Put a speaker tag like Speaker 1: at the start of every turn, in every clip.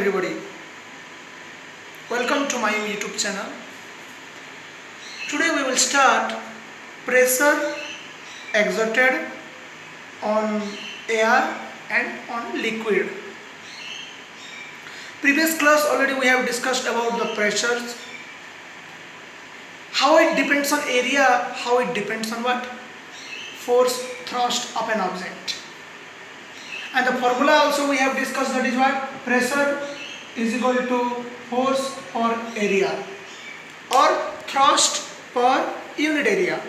Speaker 1: everybody. Welcome to my YouTube channel. Today we will start pressure exerted on air and on liquid. Previous class already we have discussed about the pressures, how it depends on area, how it depends on what? Force thrust of an object. And the formula also we have discussed, that is what? Pressure is equal to force per area or thrust per unit area.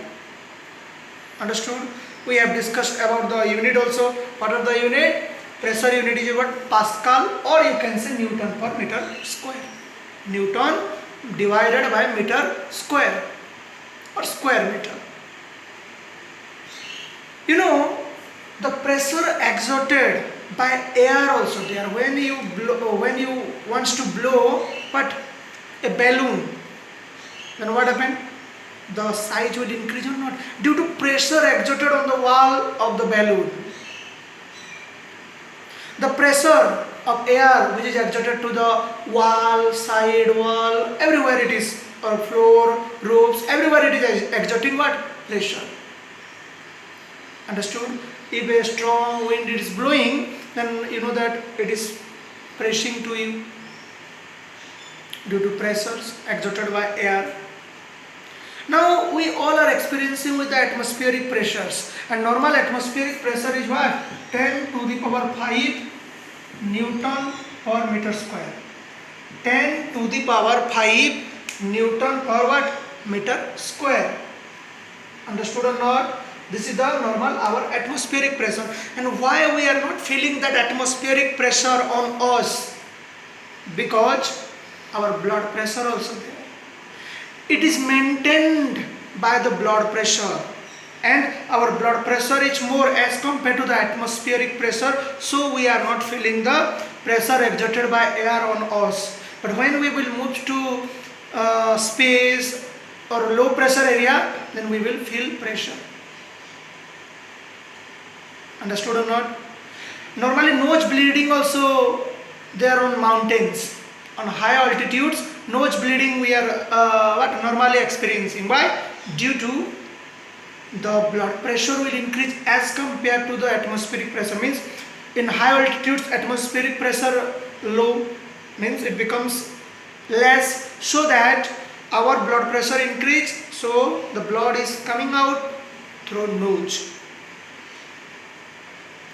Speaker 1: Understood? We have discussed about the unit also. What are the unit? Pressure unit is what? Pascal, or you can say Newton per meter square. Newton divided by meter square or square meter. You know, the pressure exerted by air also there. When you wants to blow but a balloon, then what happened? The size will increase or not? Due to pressure exerted on the wall of the balloon. The pressure of air which is exerted to the wall, side wall, everywhere it is, or floor, roofs, everywhere it is exerting what? Pressure. Understood? If a strong wind is blowing, then you know that it is pressing to you due to pressures exerted by air. Now we all are experiencing with the atmospheric pressures, and normal atmospheric pressure is what? 10 to the power 5 Newton per meter square. 10 to the power 5 Newton per what? Meter square. Understood or not? This is the normal our atmospheric pressure. And why we are not feeling that atmospheric pressure on us? Because our blood pressure also there. It is maintained by the blood pressure, and our blood pressure is more as compared to the atmospheric pressure, so we are not feeling the pressure exerted by air on us. But when we will move to space or low pressure area, then we will feel pressure. Understood or not? Normally nose bleeding also there on mountains. On high altitudes, nose bleeding we are normally experiencing. Why? Due to the blood pressure will increase as compared to the atmospheric pressure. Means in high altitudes atmospheric pressure low, means it becomes less, so that our blood pressure increase, so the blood is coming out through nose.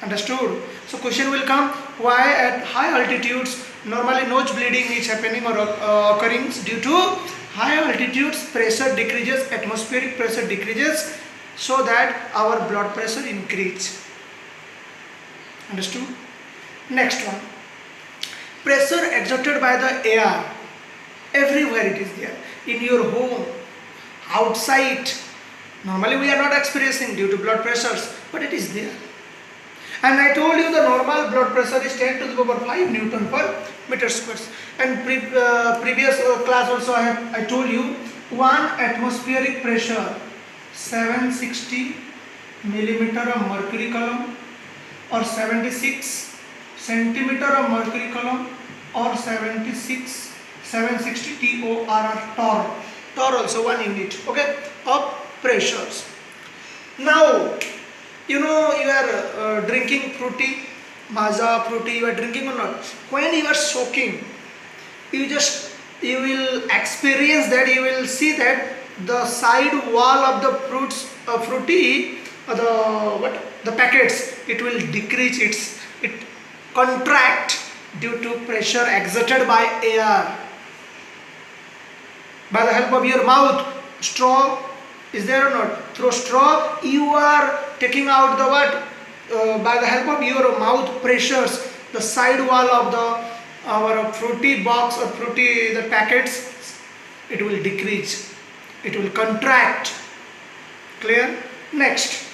Speaker 1: Understood? So question will come, why at high altitudes normally nose bleeding is happening or occurring? Due to high altitudes pressure decreases, atmospheric pressure decreases, so that our blood pressure increase. Understood? Next one, pressure exerted by the air. Everywhere it is there, in your home, outside. Normally we are not experiencing due to blood pressures, but it is there. And I told you the normal blood pressure is 10 to the power 5 Newton per meter square. And previous class also I told you 1 atmospheric pressure 760 millimeter of mercury column, or 76 centimeter of mercury column, or 760 torr. Torr also 1 unit, okay, of pressures. Now you know you are drinking fruity, Maaza, fruity, you are drinking or not. When you are soaking, you will experience that, you will see that the side wall of the fruity, the packets, it will decrease, it contract due to pressure exerted by air. By the help of your mouth, straw is there or not? Through straw you are taking out the what? By the help of your mouth pressures, the side wall of our fruity box or fruity the packets, it will decrease, it will contract. Clear? Next,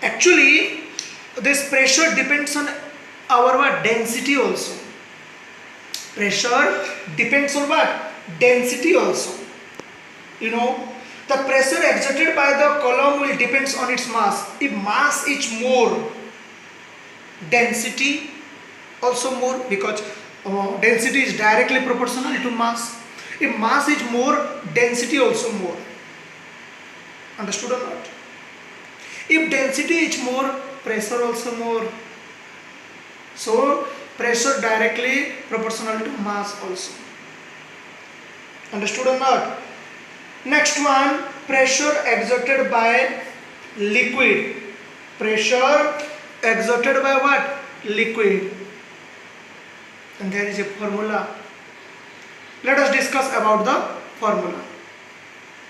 Speaker 1: actually this pressure depends on our what? Density also. Pressure depends on what? Density also. You know, the pressure exerted by the column will depends on its mass. If mass is more, density also more, because density is directly proportional to mass. If mass is more, density also more. Understood or not? If density is more, pressure also more. So pressure directly proportional to mass also. Understood or not? Next one, pressure exerted by liquid. Pressure exerted by what? Liquid. And there is a formula. Let us discuss about the formula.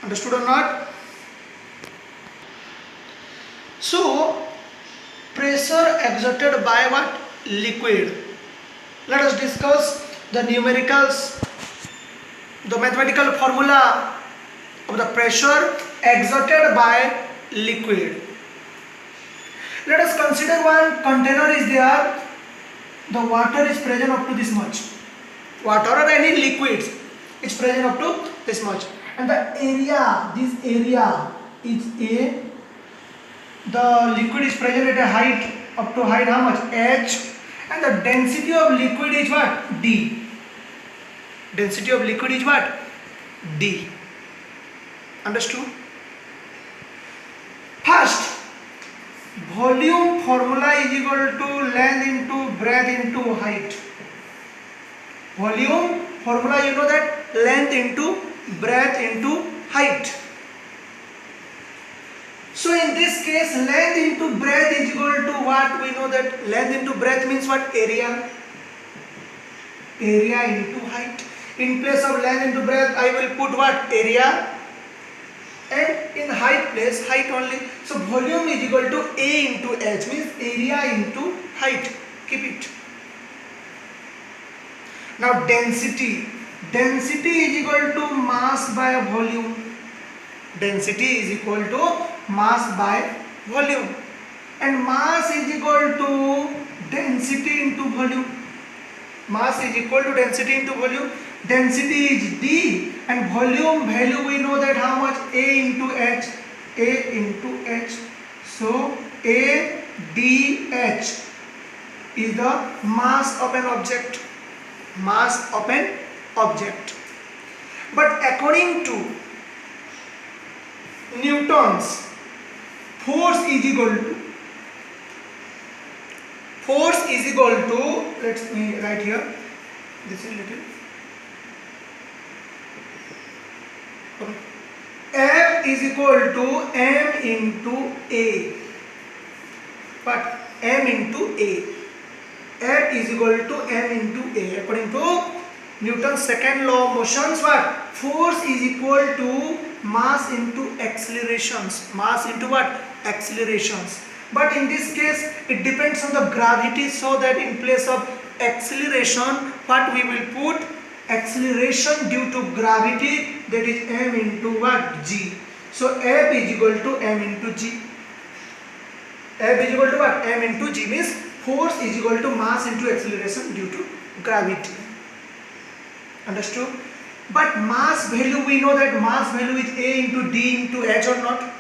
Speaker 1: Understood or not? So, pressure exerted by what? Liquid. Let us discuss the numericals, the mathematical formula of the pressure exerted by liquid. Let us consider one container is there, the water is present up to this much. Water or any liquids is present up to this much. And the area, this area is A. The liquid is present at a height, up to height how much? H. And the density of liquid is what? D. Density of liquid is what? D. Understood? First, volume formula is equal to length into breadth into height. Volume formula, you know that, length into breadth into height. So in this case, length into breadth is equal to what? We know that length into breadth means what? Area. Area into height. In place of length into breadth, I will put what? Area. And in height place, height only. So volume is equal to A into H, means area into height. Keep it. Now density. Density is equal to mass by volume. Density is equal to mass by volume. And mass is equal to density into volume. Mass is equal to density into volume. Density is D and volume value we know that how much? A into H. A into H. So A dH is the mass of an object. Mass of an object. But according to Newton's, force is equal to, let me write here, this is little, F is equal to M into A. But M into A. F is equal to M into A. According to Newton's second law of motions, what? Force is equal to mass into accelerations. Mass into what? Accelerations. But in this case, it depends on the gravity, so that in place of acceleration, what we will put? Acceleration due to gravity, that is M into what? G. So F is equal to M into G. F is equal to what? M into G, means force is equal to mass into acceleration due to gravity. Understood? But mass value, we know that mass value is A into D into H or not?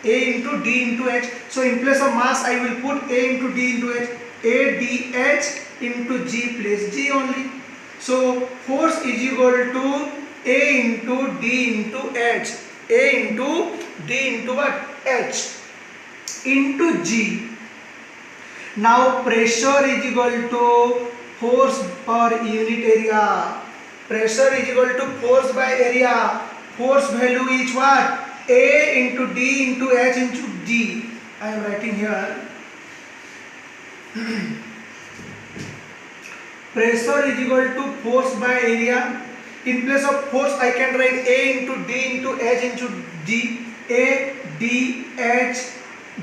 Speaker 1: A into D into H. So in place of mass, I will put A into D into H. A dH into G plus G only. So force is equal to A into D into H. A into D into what? H into G. Now pressure is equal to force per unit area. Pressure is equal to force by area. Force value is what? A into D into H into G. I am writing here. Pressure is equal to force by area. In place of force, I can write A into D into H into G. A, D, H,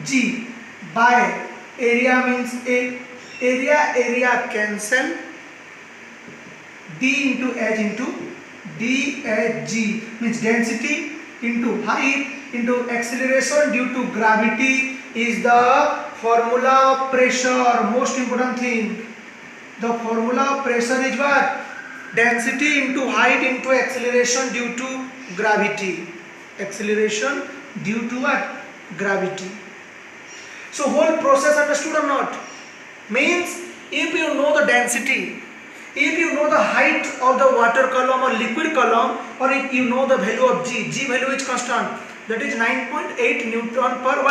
Speaker 1: G. By area means A. Area cancel. D into H into D, H, G. Means density into height into acceleration due to gravity is the formula of pressure. Most important thing. The formula of pressure is what? Density into height into acceleration due to gravity. Acceleration due to what? Gravity. So whole process understood or not? Means if you know the density, if you know the height of the water column or liquid column, or if you know the value of G value is constant, that is 9.8 Newton per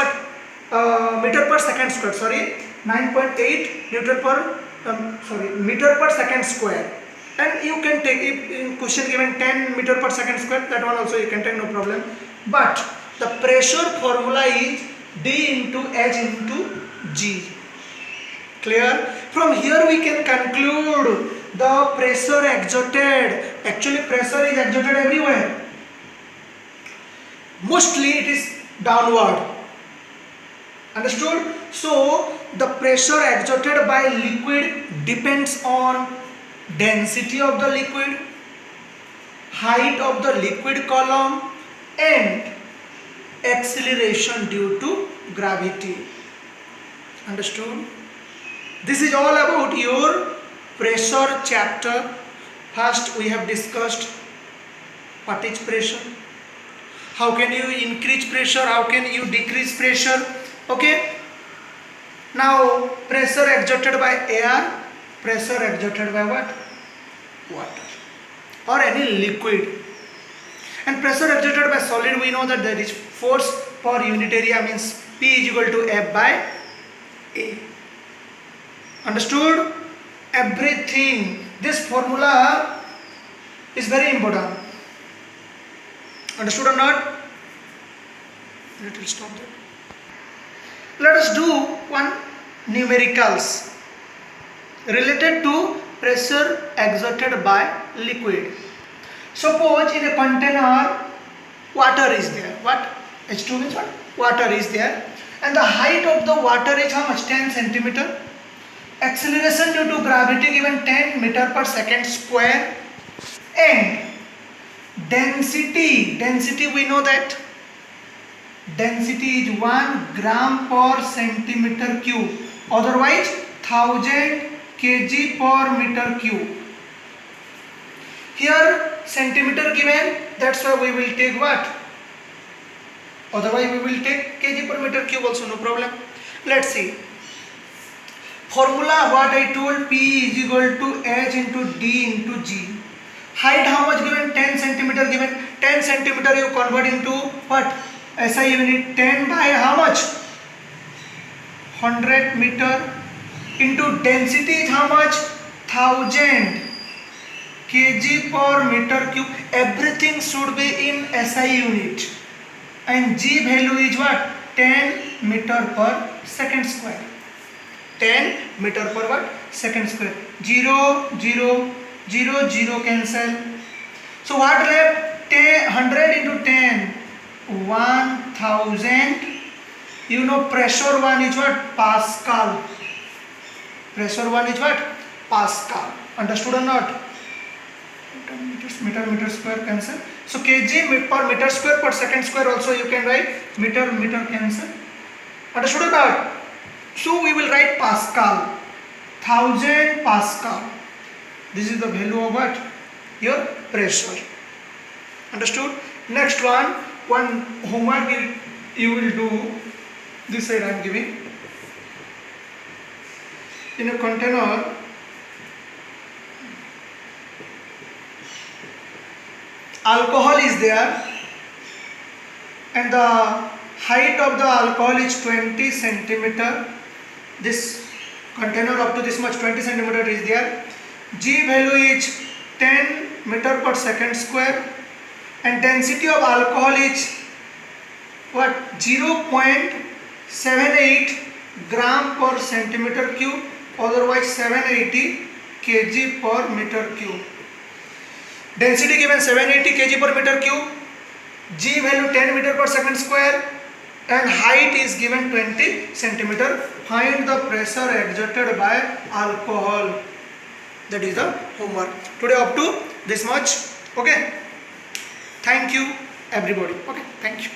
Speaker 1: meter per second square, 9.8 Newton per meter per second square. And you can take, if in question given 10 meter per second square, that one also you can take, no problem. But the pressure formula is D into H into G. Clear? From here we can conclude the pressure exerted. Actually pressure is exerted everywhere. Mostly it is downward. Understood? So the pressure exerted by liquid depends on density of the liquid, height of the liquid column, and acceleration due to gravity. Understood? This is all about your pressure chapter. First we have discussed what is pressure, how can you increase pressure, how can you decrease pressure. Okay, now pressure exerted by air, pressure exerted by what? Water or any liquid. And pressure exerted by solid, we know that there is force per unit area, means P is equal to F by A. Understood? Everything, this formula is very important. Understood or not? Let us stop there. Let us do one numericals related to pressure exerted by liquid. Suppose in a container water is there. What? H2 means what? Water is there. And the height of the water is how much? 10 centimeter. Acceleration due to gravity given 10 meter per second square. And density we know that density is 1 gram per centimeter cube, otherwise 1000 kg per meter cube. Here centimeter given, that's why we will take what? Otherwise we will take kg per meter cube also, no problem. Let's see. Formula what I told, P is equal to H into D into G. Height how much given? 10 centimeter given. 10 centimeter you convert into what? SI unit. 10 by how much? 100 meter into density is how much? 1000 kg per meter cube. Everything should be in SI unit. And G value is what? 10 meter per second square. 10 meter per what? Second square. 0, 0, 0, 0 cancel. So what left? 100 into 10. 1000. You know pressure one is what? Pascal. Pressure one is what? Pascal. Understood or not? Meter square cancel. So kg per meter square per second square also you can write. Meter cancel. Understood or not? So we will write Pascal. 1000 Pascal. This is the value of what? Your pressure. Understood? Next one homework you will do. This side I am giving. In a container, alcohol is there and the height of the alcohol is 20 centimeter. This container up to this much 20 centimeter is there. G value is 10 meter per second square and density of alcohol is what? 0.78 gram per centimeter cube, otherwise 780 kg per meter cube. Density given 780 kg per meter cube, G value 10 meter per second square and height is given 20 centimeter. Find the pressure exerted by alcohol. That is the homework. Today up to this much. Okay. Thank you everybody. Okay. Thank you.